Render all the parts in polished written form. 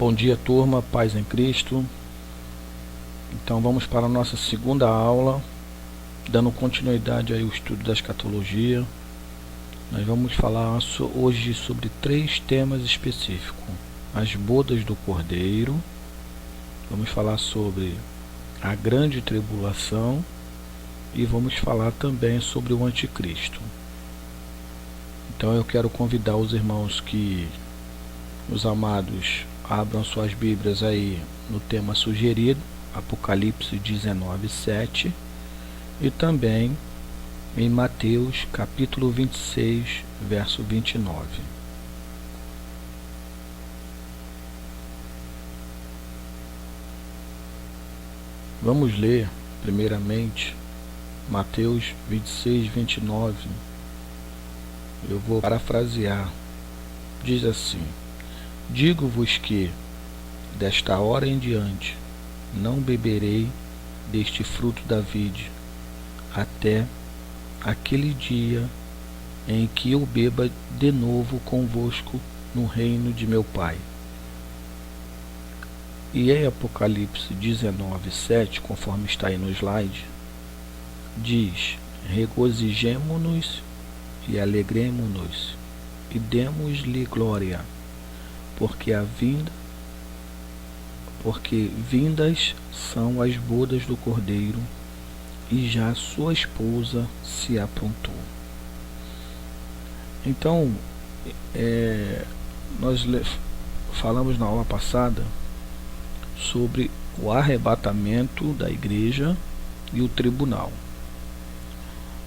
Bom dia, turma, paz em Cristo. Então vamos para a nossa segunda aula, dando continuidade aí ao estudo da escatologia. Nós vamos falar hoje sobre 3 temas específicos: as bodas do Cordeiro, vamos falar sobre a grande tribulação e vamos falar também sobre o anticristo. Então eu quero convidar os irmãos os amados, abram suas Bíblias aí no tema sugerido, Apocalipse 19:7, e também em Mateus capítulo 26, verso 29. Vamos ler primeiramente Mateus 26, 29. Eu vou parafrasear. Diz assim: digo-vos que, desta hora em diante, não beberei deste fruto da vide, até aquele dia em que eu beba de novo convosco no reino de meu Pai. E em Apocalipse 19:7, conforme está aí no slide, diz: regozijemo-nos e alegremo-nos e demos-lhe glória, porque vindas são as bodas do Cordeiro, e já sua esposa se aprontou. Então, nós falamos na aula passada sobre o arrebatamento da igreja e o tribunal.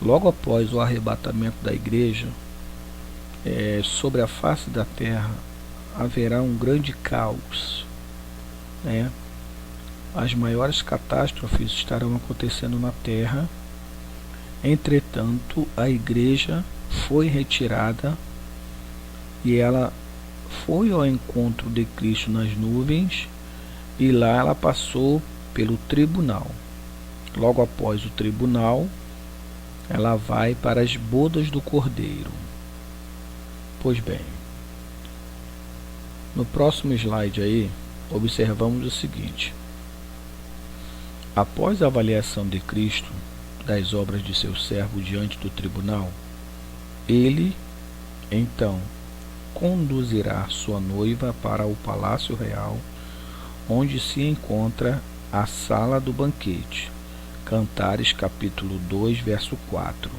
Logo após o arrebatamento da igreja, sobre a face da terra haverá um grande caos, né? As maiores catástrofes estarão acontecendo na terra. Entretanto, a igreja foi retirada e ela foi ao encontro de Cristo nas nuvens, e lá ela passou pelo tribunal. Logo após o tribunal, ela vai para as bodas do Cordeiro. Pois bem, no próximo slide aí, observamos o seguinte: após a avaliação de Cristo das obras de seu servo diante do tribunal, ele, então, conduzirá sua noiva para o palácio real, onde se encontra a sala do banquete. Cantares capítulo 2, verso 4.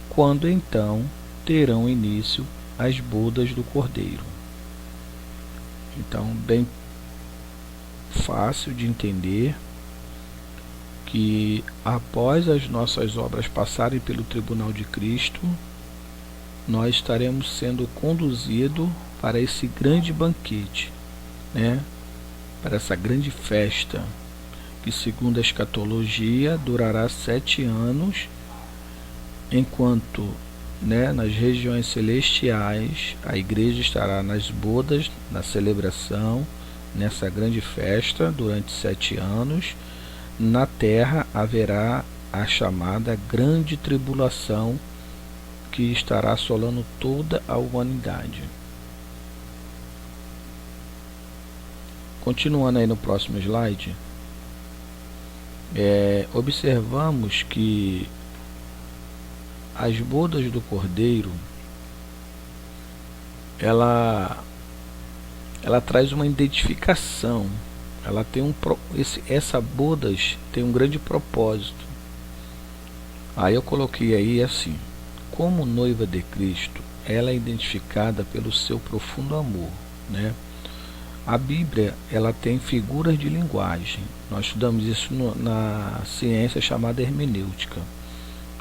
Quando então terão início as bodas do Cordeiro. Então, bem fácil de entender que após as nossas obras passarem pelo tribunal de Cristo, nós estaremos sendo conduzidos para esse grande banquete, né? Para essa grande festa, que segundo a escatologia durará 7 anos, enquanto, nas regiões celestiais a igreja estará nas bodas, na celebração, nessa grande festa durante 7 anos. Na terra haverá a chamada grande tribulação, que estará assolando toda a humanidade. Continuando aí no próximo slide, observamos que as bodas do Cordeiro, ela traz uma identificação. Ela tem essa bodas tem um grande propósito. Aí eu coloquei aí assim: como noiva de Cristo, ela é identificada pelo seu profundo amor, né? A Bíblia, ela tem figuras de linguagem. Nós estudamos isso na ciência chamada hermenêutica,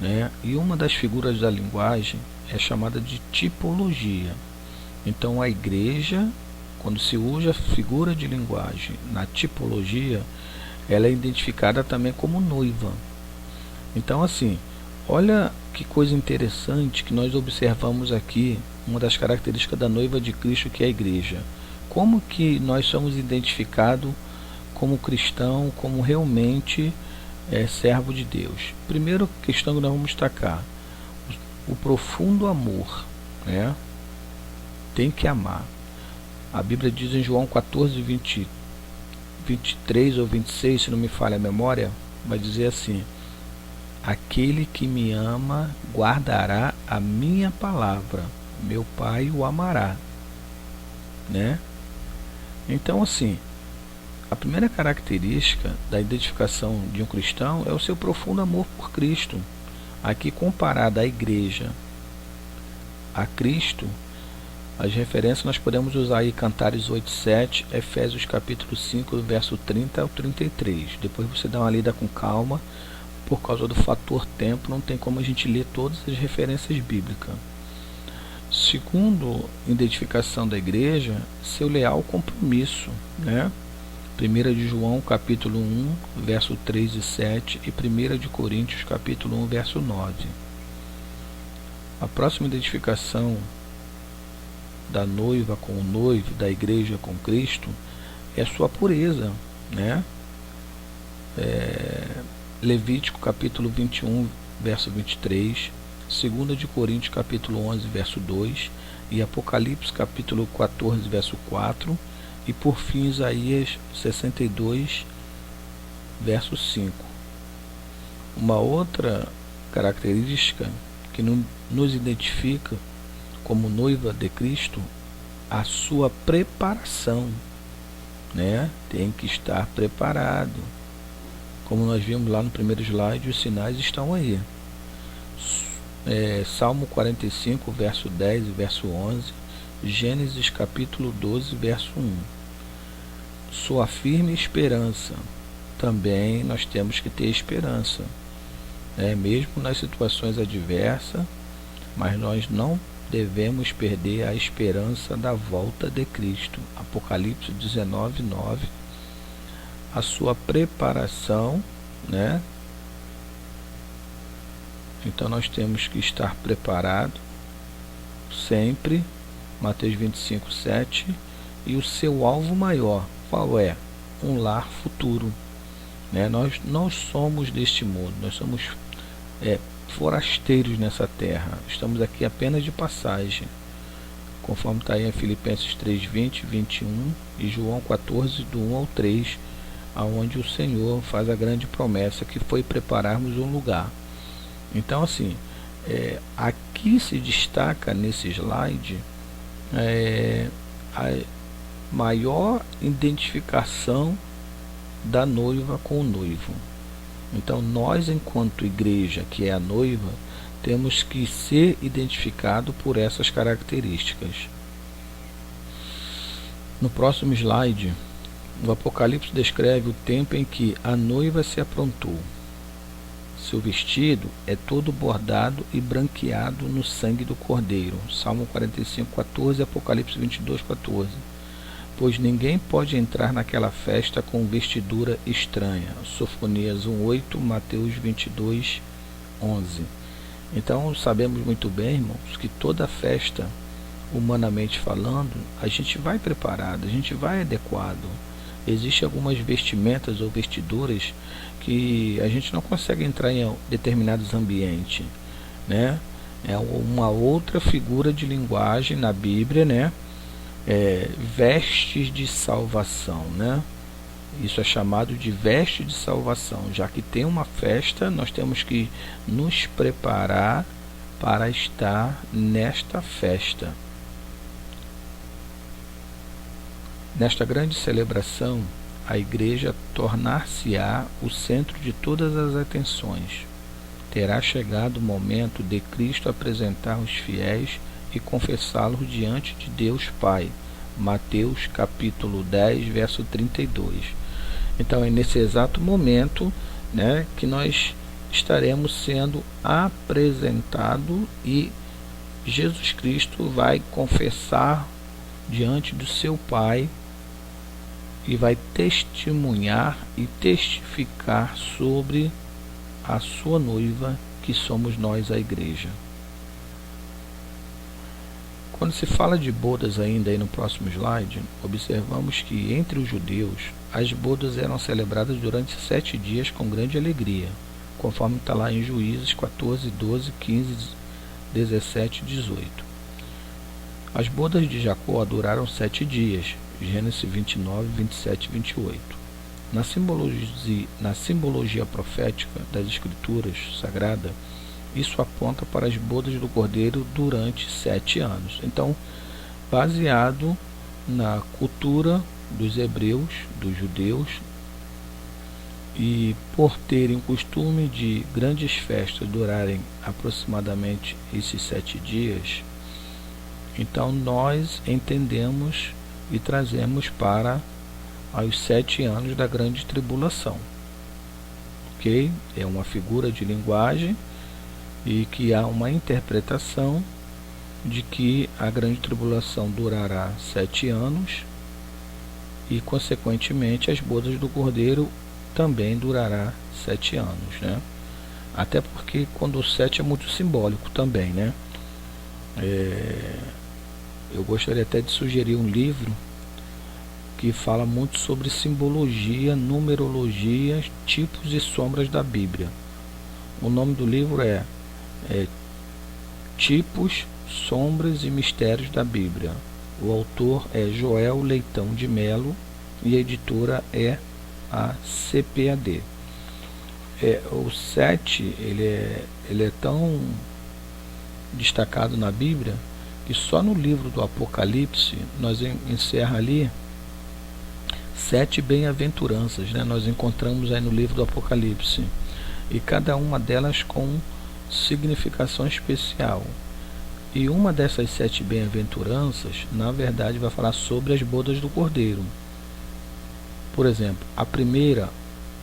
né? E uma das figuras da linguagem é chamada de tipologia. Então a igreja, quando se usa a figura de linguagem na tipologia, ela é identificada também como noiva. Então, assim, olha que coisa interessante que nós observamos aqui, uma das características da noiva de Cristo, que é a igreja. Como que nós somos identificados como cristão, como realmente servo de Deus? Primeira questão que nós vamos destacar: o profundo amor, né? Tem que amar. A Bíblia diz em João 14, 23 ou 26, se não me falha a memória, vai dizer assim: aquele que me ama guardará a minha palavra, meu Pai o amará, né? Então, assim, a primeira característica da identificação de um cristão é o seu profundo amor por Cristo. Aqui, comparado à igreja a Cristo, as referências nós podemos usar aí Cantares 8:7, Efésios capítulo 5, verso 30 ao 33. Depois você dá uma lida com calma, por causa do fator tempo, não tem como a gente ler todas as referências bíblicas. Segundo identificação da igreja, seu leal compromisso, né? 1 de João capítulo 1, verso 3 e 7 e 1 de Coríntios capítulo 1, verso 9. A próxima identificação da noiva com o noivo, da igreja com Cristo, é sua pureza, né? Levítico capítulo 21, verso 23, 2 de Coríntios capítulo 11, verso 2 e Apocalipse capítulo 14, verso 4 e por fim Isaías 62, verso 5. Uma outra característica que nos identifica como noiva de Cristo, a sua preparação, né? Tem que estar preparado. Como nós vimos lá no primeiro slide, os sinais estão aí. Salmo 45, verso 10 e verso 11, Gênesis capítulo 12, verso 1. Sua firme esperança. Também nós temos que ter esperança, né? Mesmo nas situações adversas, mas nós não devemos perder a esperança da volta de Cristo. Apocalipse 19, 9. A sua preparação, né? Então nós temos que estar preparado sempre. Mateus 25, 7. E o seu alvo maior, qual é? Um lar futuro, né? Nós não somos deste mundo, nós somos forasteiros nessa terra, estamos aqui apenas de passagem, conforme está aí em Filipenses 3, 20, 21 e João 14, do 1 ao 3, aonde o Senhor faz a grande promessa que foi prepararmos um lugar. Então, assim, aqui se destaca nesse slide a maior identificação da noiva com o noivo. Então nós, enquanto igreja, que é a noiva, temos que ser identificado por essas características. No próximo slide, o Apocalipse descreve o tempo em que a noiva se aprontou. Seu vestido é todo bordado e branqueado no sangue do Cordeiro. Salmo 45, 14 e Apocalipse 22, 14. Pois ninguém pode entrar naquela festa com vestidura estranha. Sofonias 1:8, Mateus 22, 11. Então sabemos muito bem, irmãos, que toda festa, humanamente falando, a gente vai preparado, a gente vai adequado. Existem algumas vestimentas ou vestiduras que a gente não consegue entrar em determinados ambientes, né? É uma outra figura de linguagem na Bíblia, né? Vestes de salvação, né? Isso é chamado de veste de salvação. Já que tem uma festa, nós temos que nos preparar para estar nesta festa. Nesta grande celebração, a igreja tornar-se-á o centro de todas as atenções. Terá chegado o momento de Cristo apresentar os fiéis e confessá-los diante de Deus Pai. Mateus capítulo 10, verso 32. Então é nesse exato momento, né, que nós estaremos sendo apresentados e Jesus Cristo vai confessar diante do seu Pai e vai testemunhar e testificar sobre a sua noiva, que somos nós, a igreja. Quando se fala de bodas ainda aí no próximo slide, observamos que entre os judeus as bodas eram celebradas durante 7 dias com grande alegria, conforme está lá em Juízes 14, 12, 15, 17 e 18. As bodas de Jacó duraram 7 dias, Gênesis 29, 27 e 28. Na simbologia profética das Escrituras Sagradas, isso aponta para as bodas do Cordeiro durante 7 anos. Então, baseado na cultura dos hebreus, dos judeus, e por terem o costume de grandes festas durarem aproximadamente esses 7 dias, então nós entendemos e trazemos para os 7 anos da grande tribulação. Ok? É uma figura de linguagem e que há uma interpretação de que a grande tribulação durará 7 anos e, consequentemente, as bodas do Cordeiro também durará 7 anos, né? Até porque quando o 7 é muito simbólico também, né? Eu gostaria até de sugerir um livro que fala muito sobre simbologia, numerologia, tipos e sombras da Bíblia. O nome do livro é Tipos, Sombras e Mistérios da Bíblia. O autor é Joel Leitão de Melo e a editora é a CPAD. O 7 ele é tão destacado na Bíblia que só no livro do Apocalipse nós encerra ali 7 bem-aventuranças, né? Nós encontramos aí no livro do Apocalipse, e cada uma delas com significação especial. E uma dessas 7 bem-aventuranças, na verdade, vai falar sobre as bodas do Cordeiro. Por exemplo, a primeira,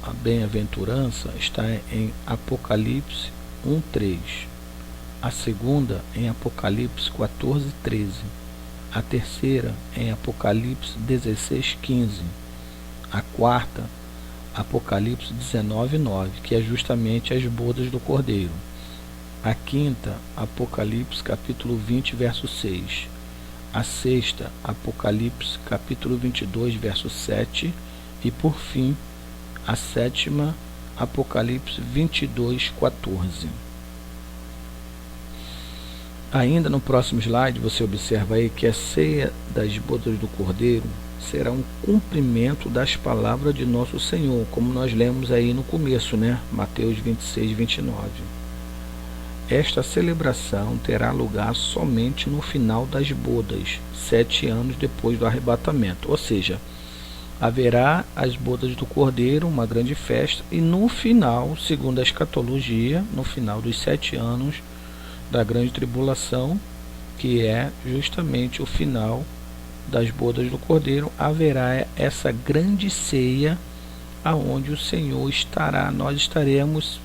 a bem-aventurança, está em Apocalipse 1:3. A segunda em Apocalipse 14:13. A terceira em Apocalipse 16:15. A quarta, Apocalipse 19:9, que é justamente as bodas do Cordeiro. A quinta, Apocalipse capítulo 20, verso 6. A sexta, Apocalipse capítulo 22, verso 7. E por fim, a sétima, Apocalipse 22:14. Ainda no próximo slide você observa aí que a ceia das bodas do Cordeiro será um cumprimento das palavras de nosso Senhor, como nós lemos aí no começo, né? Mateus 26, 29. Esta celebração terá lugar somente no final das bodas, 7 anos depois do arrebatamento. Ou seja, haverá as bodas do Cordeiro, uma grande festa, e no final, segundo a escatologia, no final dos 7 anos da grande tribulação, que é justamente o final das bodas do Cordeiro, haverá essa grande ceia aonde o Senhor estará, nós estaremos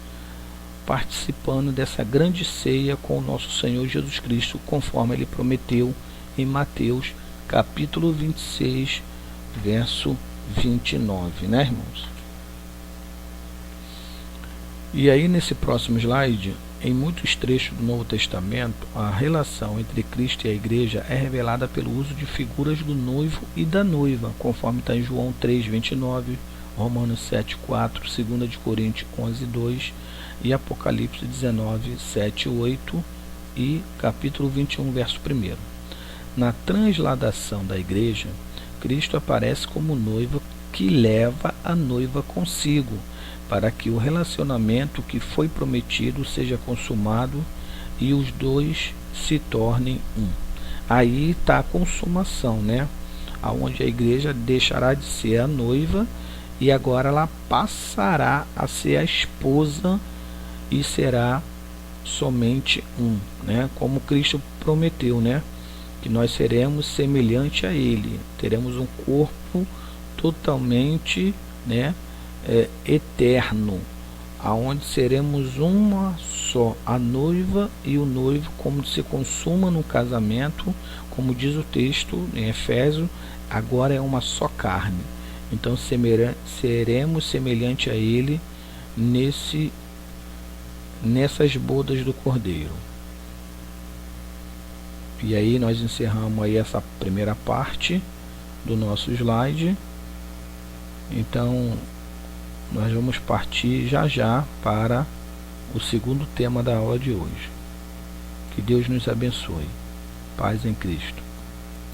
participando dessa grande ceia com o nosso Senhor Jesus Cristo, conforme ele prometeu em Mateus capítulo 26, verso 29, né, irmãos? E aí nesse próximo slide, em muitos trechos do Novo Testamento, a relação entre Cristo e a igreja é revelada pelo uso de figuras do noivo e da noiva, conforme está em João 3:29, Romanos 7:4, 2 de Coríntios 11:2 e Apocalipse 19:7-8 e capítulo 21, verso 1. Na transladação da igreja, Cristo aparece como noivo que leva a noiva consigo, para que o relacionamento que foi prometido seja consumado e os dois se tornem um. Aí está a consumação, né? Aonde a igreja deixará de ser a noiva e agora ela passará a ser a esposa e será somente um, né? Como Cristo prometeu, né? Que nós seremos semelhante a Ele, teremos um corpo totalmente, né? Eterno, aonde seremos uma só, a noiva e o noivo, como se consuma no casamento, como diz o texto em Efésios, agora é uma só carne. Então seremos semelhante a ele nessas bodas do Cordeiro. E aí nós encerramos aí essa primeira parte do nosso slide. Então nós vamos partir já para o segundo tema da aula de hoje. Que Deus nos abençoe. Paz em Cristo.